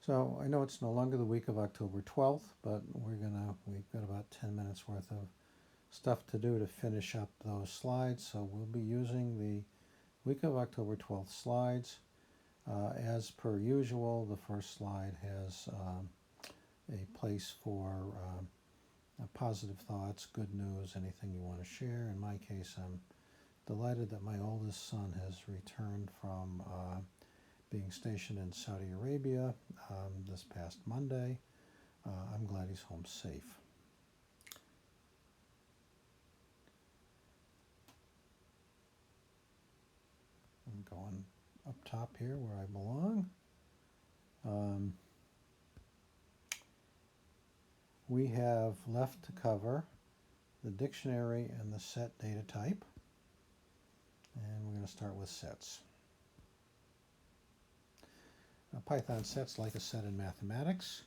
So I know it's no longer the week of October 12th, but we've got about 10 minutes worth of stuff to do to finish up those slides. So we'll be using the week of October 12th slides. As per usual, the first slide has a place for positive thoughts, good news, anything you want to share. In my case, I'm delighted that my oldest son has returned from being stationed in Saudi Arabia this past Monday. I'm glad he's home safe. I'm going up top here where I belong. We have left to cover the dictionary and the set data type. And we're going to start with sets. Python sets like a set in mathematics.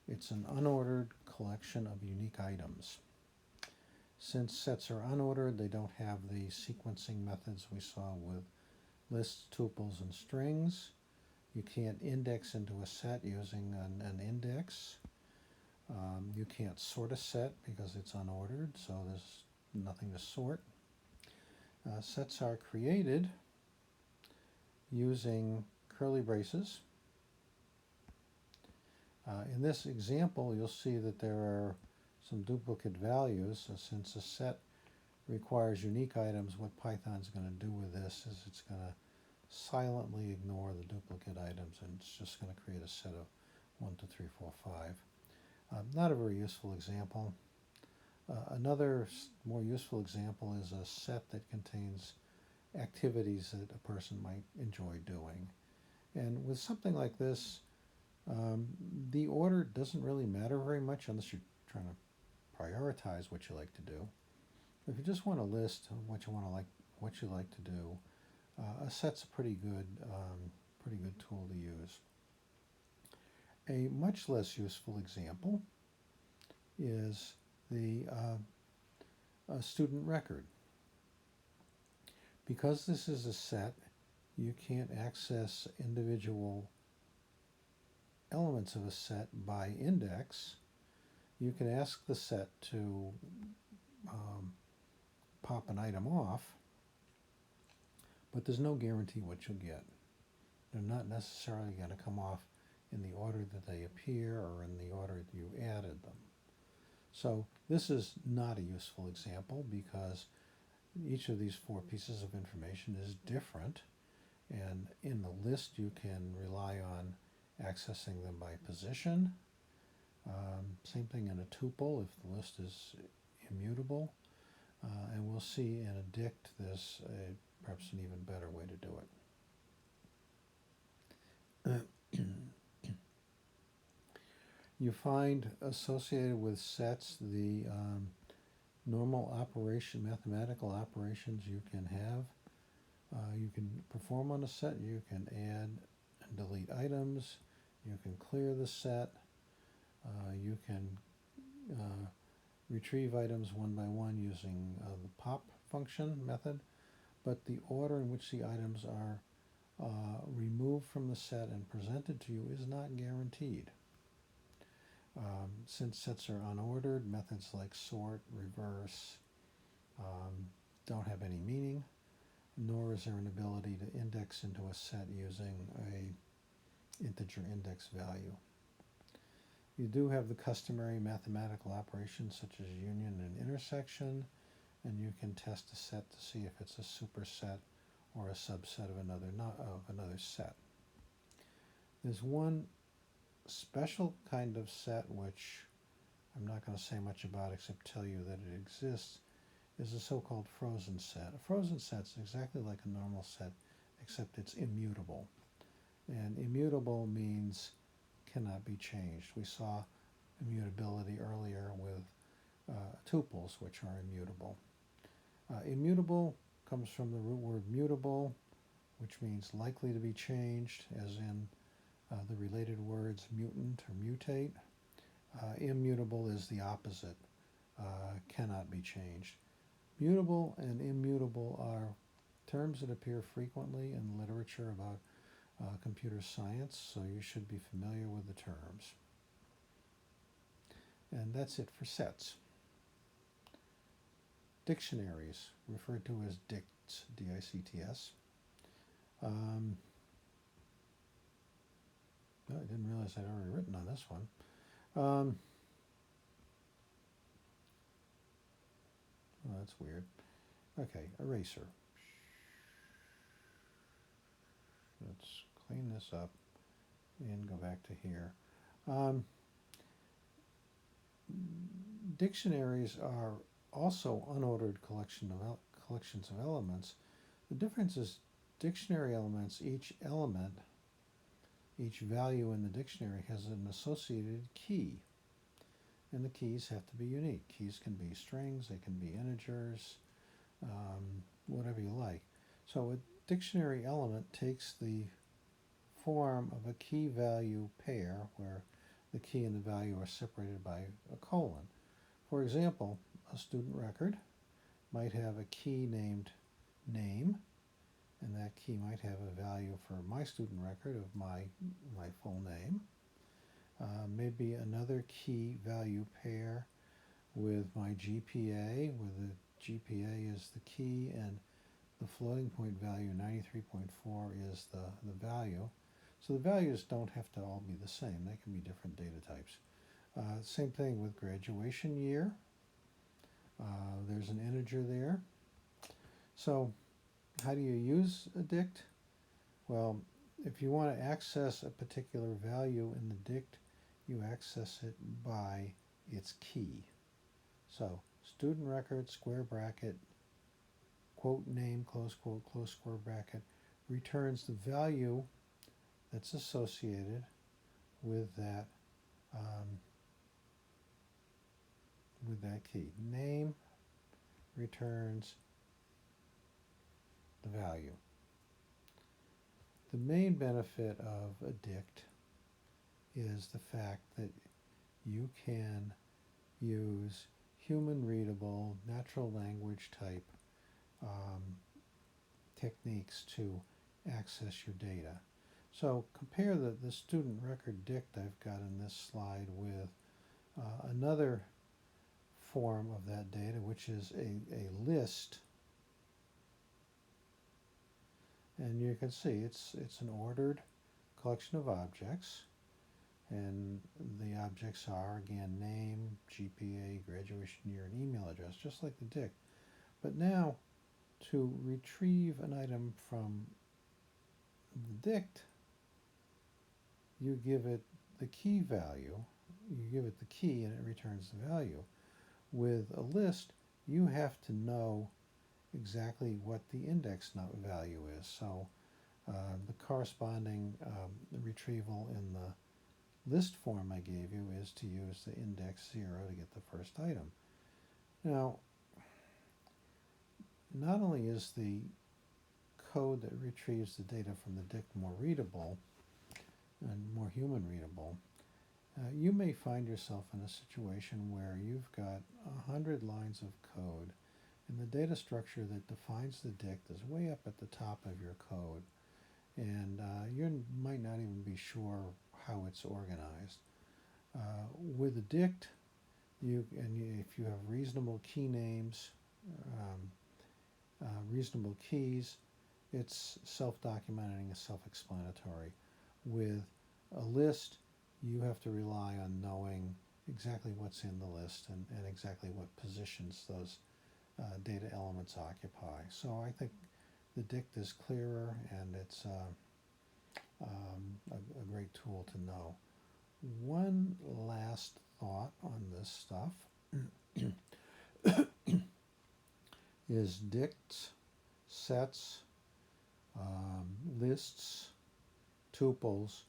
It's an unordered collection of unique items. Since sets are unordered, they don't have the sequencing methods we saw with lists, tuples, and strings. You can't index into a set using an index. You can't sort a set because it's unordered, so there's nothing to sort. Sets are created using curly braces. In this example, you'll see that there are some duplicate values. Since a set requires unique items, what Python's going to do with this is it's going to silently ignore the duplicate items, and it's just going to create a set of 1, 2, 3, 4, 5. Not a very useful example. Another more useful example is a set that contains activities that a person might enjoy doing. And with something like this, the order doesn't really matter very much unless you're trying to prioritize what you like to do. If you just want a list of what you like to do, a set's a pretty good tool to use. A much less useful example is the student record. Because this is a set, you can't access individual elements of a set by index. You can ask the set to pop an item off, but there's no guarantee what you'll get. They're not necessarily going to come off in the order that they appear or in the order that you added them. So this is not a useful example because each of these 4 pieces of information is different, and in the list you can rely on accessing them by position. Same thing in a tuple if the list is immutable, and we'll see in a dict there's perhaps an even better way to do it. You find associated with sets the normal mathematical operations you can have. You can perform on a set, you can add and delete items, you can clear the set, you can retrieve items one by one using the pop function method, but the order in which the items are removed from the set and presented to you is not guaranteed. Since sets are unordered, methods like sort, reverse don't have any meaning, nor is there an ability to index into a set using a integer index value. You do have the customary mathematical operations such as union and intersection, and you can test a set to see if it's a superset or a subset of another set. There's one special kind of set which I'm not going to say much about except tell you that it exists, is a so-called frozen set. A frozen set is exactly like a normal set except it's immutable. And immutable means cannot be changed. We saw immutability earlier with tuples, which are immutable. Immutable comes from the root word mutable, which means likely to be changed, as in the related words mutant or mutate. Immutable is the opposite, cannot be changed. Mutable and immutable are terms that appear frequently in literature about computer science, so you should be familiar with the terms. And that's it for sets. Dictionaries, referred to as dicts, D-I-C-T-S. I didn't realize I'd already written on this one. Oh, that's weird. Okay, eraser. Let's clean this up and go back to here. Dictionaries are also unordered collections of elements. The difference is dictionary elements, each value in the dictionary has an associated key. And the keys have to be unique. Keys can be strings, they can be integers, whatever you like. So a dictionary element takes the form of a key-value pair where the key and the value are separated by a colon. For example, a student record might have a key named name, and that key might have a value for my student record of my full name. Maybe another key value pair with my GPA, where the GPA is the key and the floating point value 93.4 is the value. So the values don't have to all be the same. They can be different data types. Same thing with graduation year. There's an integer there. So how do you use a dict? Well, if you want to access a particular value in the dict, you access it by its key. So student record, square bracket, quote name, close quote, close square bracket, returns the value that's associated with that key. Name returns the value. The main benefit of a dict is the fact that you can use human readable, natural language type techniques to access your data. So compare the student record dict I've got in this slide with another form of that data, which is a list. And you can see it's an ordered collection of objects. And the objects are, again, name, GPA, graduation year, and email address, just like the dict. But now, to retrieve an item from the dict, you give it the key value, you give it the key and it returns the value. With a list, you have to know exactly what the index value is. So the corresponding retrieval in the list form I gave you is to use the index 0 to get the first item. Now, not only is the code that retrieves the data from the dict more readable and more human readable, you may find yourself in a situation where you've got 100 lines of code and the data structure that defines the dict is way up at the top of your code, and you might not even be sure how it's organized. With a dict, if you have reasonable key names, reasonable keys, it's self-documenting and self-explanatory. With a list, you have to rely on knowing exactly what's in the list and exactly what positions those data elements occupy. So I think the dict is clearer and it's a great tool to know. One last thought on this stuff is dicts, sets, lists, tuples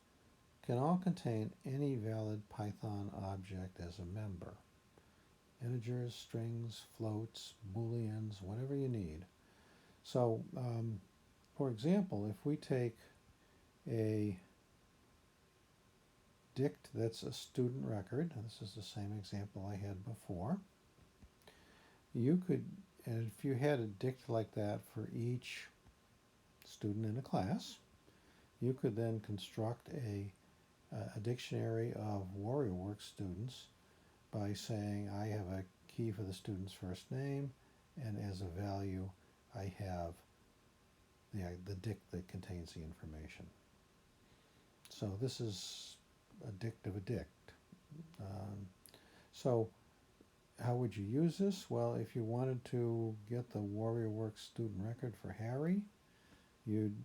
can all contain any valid Python object as a member. Integers, strings, floats, booleans, whatever you need. So, for example, if we take a dict that's a student record, and this is the same example I had before, you could, and if you had a dict like that for each student in a class, you could then construct a dictionary of WarriorWorks students by saying I have a key for the student's first name, and as a value I have the dict that contains the information. So this is a dict of a dict. So how would you use this? Well, if you wanted to get the WarriorWorks student record for Harry, you'd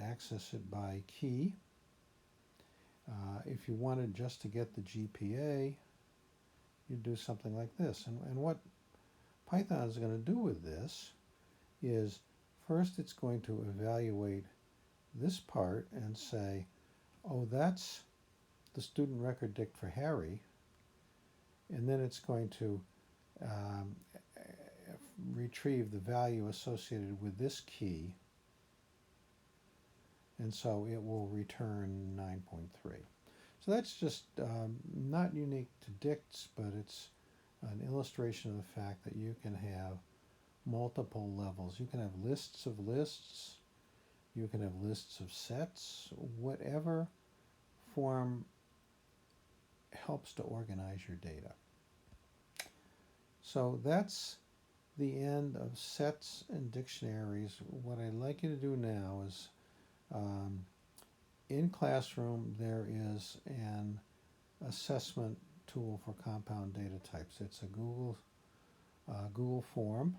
access it by key. If you wanted just to get the GPA, you'd do something like this. And what Python is going to do with this is first it's going to evaluate this part and say, oh, that's the student record dict for Harry, and then it's going to um, retrieve the value associated with this key, and so it will return 9.3. So that's just not unique to dicts, but it's an illustration of the fact that you can have multiple levels. You can have lists of lists, you can have lists of sets, whatever form helps to organize your data. So that's the end of sets and dictionaries. What I'd like you to do now is in Classroom there is an assessment tool for compound data types. It's a Google form.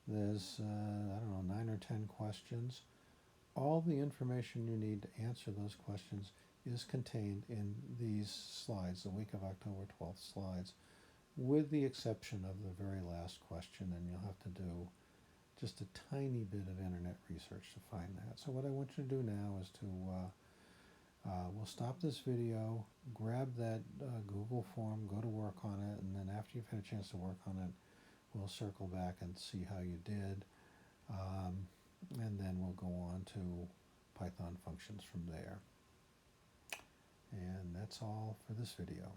There's I don't know, 9 or 10 questions. All the information you need to answer those questions is contained in these slides, the week of October 12th slides, with the exception of the very last question, and you'll have to do just a tiny bit of internet research to find that. So what I want you to do now is to we'll stop this video, grab that Google form, go to work on it, and then after you've had a chance to work on it, we'll circle back and see how you did, and then we'll go on to Python functions from there. And that's all for this video.